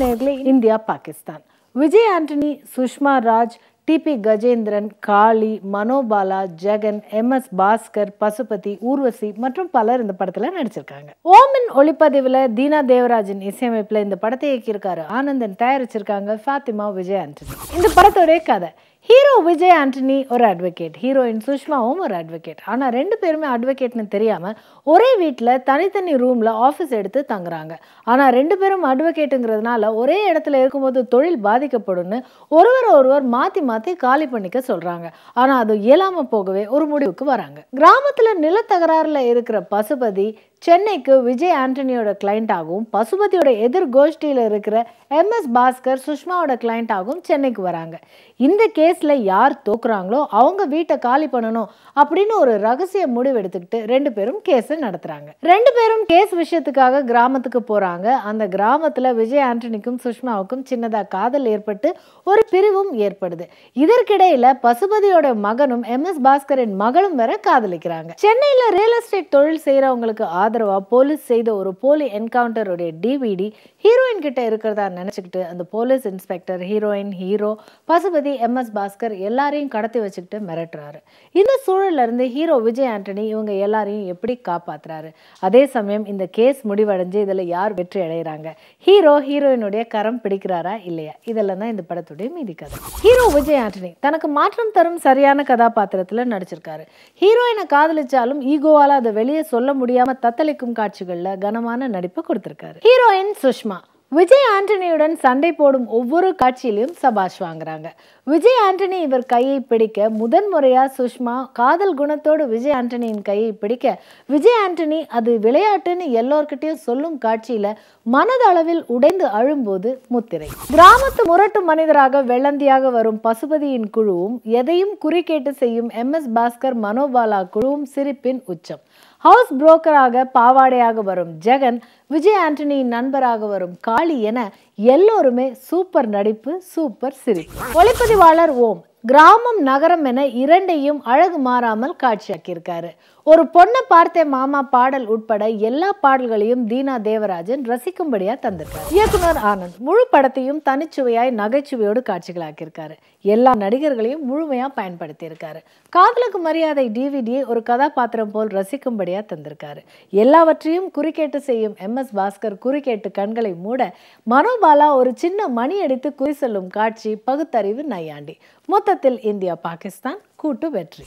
நேயர்களே, India Pakistan. Vijay Antony, Sushma Raj, DP Gajendran, காளி, Manobala, Jagan, MS Bhaskar, Pasupathi, Urvashi மற்றும் பலர் இந்த படத்துல நடிச்சிருக்காங்க. ஓமின் ஒளிப்பதிவுல தீனா தேவராஜன் இசையமைப்புல இந்த படத்தை இயக்கியிருக்காரு. ஆனந்தன் தயாரிச்சிருக்காங்க. ஃபாத்திமா விஜய் ஆண்டனி. இந்த படத்தோடைய கதை: ஹீரோ விஜய் ஆண்டனி ஒரு அட்வொகேட், ஹீரோயின் சுஷ்மாவும் ஒரு அட்வொகேட். ஆனால் ரெண்டு பேருமே அட்வொகேட்னு தெரியாமல் ஒரே வீட்டில் தனித்தனி ரூமில் ஆஃபீஸ் எடுத்து தங்குறாங்க. ஆனால் ரெண்டு பேரும் அட்வொகேட்டுங்கிறதுனால ஒரே இடத்துல இருக்கும்போது தொழில் பாதிக்கப்படும்னு ஒருவர் மாற்றி மாற்றி காலி பண்ணிக்க சொல்கிறாங்க. ஆனால் அது இயலாமல் போகவே ஒரு முடிவுக்கு வராங்க. கிராமத்தில் நிலத்தகராறில் இருக்கிற பசுபதி சென்னைக்கு விஜய் ஆண்டனியோட கிளைண்டாகவும், பசுபதியோட எதிர் கோஷ்டியில் இருக்கிற MS பாஸ்கர் சுஷ்மாவோட கிளைண்டாகவும் சென்னைக்கு வராங்க. இந்த கேஸில் யார் தோக்குறாங்களோ அவங்க வீட்டை காலி பண்ணணும் அப்படின்னு ஒரு ரகசிய முடிவு எடுத்துக்கிட்டு ரெண்டு பேரும் கேஸை நடத்துகிறாங்க. ரெண்டு பேரும் கேஸ் விஷயத்துக்காக கிராமத்துக்கு போகிறாங்க. அந்த கிராமத்தில் விஜய் ஆண்டனிக்கும் சுஷ்மாவுக்கும் சின்னதாக காதல் ஏற்பட்டு ஒரு பிரிவும் ஏற்படுது. இதற்கிடையில் பசுபதியோட மகனும் MS பாஸ்கரின் மகளும் வேற காதலிக்கிறாங்க. சென்னையில் ரியல் எஸ்டேட் தொழில் செய்கிறவங்களுக்கு ஆதரவா போலீஸ் செய்த ஒரு போலி என்கவுண்டருடைய DVD ஹீரோயின் கிட்ட இருக்கிறதா நினைச்சுக்கிட்டு அந்த police inspector heroine, hero, Pasupathi, MS Bhaskar எல்லாரையும் கடத்தி வச்சுக்கிட்டு மிரட்டுறாரு. இந்த சூழல்ல இருந்து ஹீரோ விஜய் ஆண்டனி இவங்க எல்லாரையும் எப்படி காப்பாத்துறாரு? அதே சமயம் இந்த கேஸ் முடிவடைஞ்சு இதுல யார் வெற்றி அடைகிறாங்க? ஹீரோ ஹீரோயினுடைய கரம் பிடிக்கிறாரா இல்லையா? இதெல்லாம் தான் இந்த படத்துடைய மீதி கதை. ஹீரோ விஜய் ஆண்டனி தனக்கு மாற்றம் தரும் சரியான கதாபாத்திரத்துல நடிச்சிருக்காரு. ஹீரோயினை காதலிச்சாலும் ஈகோவால அதை வெளியே சொல்ல முடியாம தத்தளிக்கும் காட்சிகள்ல கனமான நடிப்பு கொடுத்திருக்காரு. ஹீரோயின் சுஷ்மா விஜய் ஆண்டனியுடன் சண்டை போடும் ஒவ்வொரு காட்சியிலையும் சபாஷ் வாங்குறாங்க. விஜய் ஆண்டனி இவர் கையை பிடிக்க முதன்முறையா சுஷ்மா காதல் குணத்தோடு விஜய் ஆண்டனியின் கையை பிடிக்க விஜய் ஆண்டனி அது விளையாட்டுன்னு எல்லோர்கிட்டையும் சொல்லும் காட்சியில மனதளவில் உடைந்து அழும்போது முத்திரை. கிராமத்து முரட்டு மனிதராக வெள்ளந்தியாக வரும் பசுபதியின் குழுவும், எதையும் குறிக்கேட்டு செய்யும் MS பாஸ்கர், மனோபாலா குழுவும் சிரிப்பின் உச்சம். ஹவுஸ் புரோக்கராக பாவாடையாக வரும் ஜெகன், விஜய் ஆண்டனியின் நண்பராக வரும் காளி என எல்லோருமே சூப்பர் நடிப்பு, சூப்பர் சிரிப்பு. ஒளிப்பதிவாளர் ஓம் கிராமம் நகரம் என இரண்டையும் அழகு மாறாமல் காட்சியாக்கியிருக்காரு. ஒரு பொண்ணை பார்த்தே மாமா பாடல் உட்பட எல்லா பாடல்களையும் தீனா தேவராஜன் ரசிக்கும்படியா தந்திருக்காரு. இயக்குனர் ஆனந்த் முழு படத்தையும் தனிச்சுவையாய் நகைச்சுவையோடு காட்சிகளாக்கியிருக்காரு. எல்லா நடிகர்களையும் முழுமையா பயன்படுத்தி இருக்காரு. காதலுக்கு மரியாதை DVDயை ஒரு கதாபாத்திரம் போல் ரசிக்கும்படியா தந்திருக்காரு. எல்லாவற்றையும் குறுக்கேட்டு செய்யும் MS பாஸ்கர் குறுக்கேட்டு கண்களை மூட, மனோபாலா ஒரு சின்ன மணி அடித்து குறி சொல்லும் காட்சி பகுத்தறிவு நையாண்டி. மொத்தத்தில் இந்தியா பாகிஸ்தான் கூட்டு வெற்றி.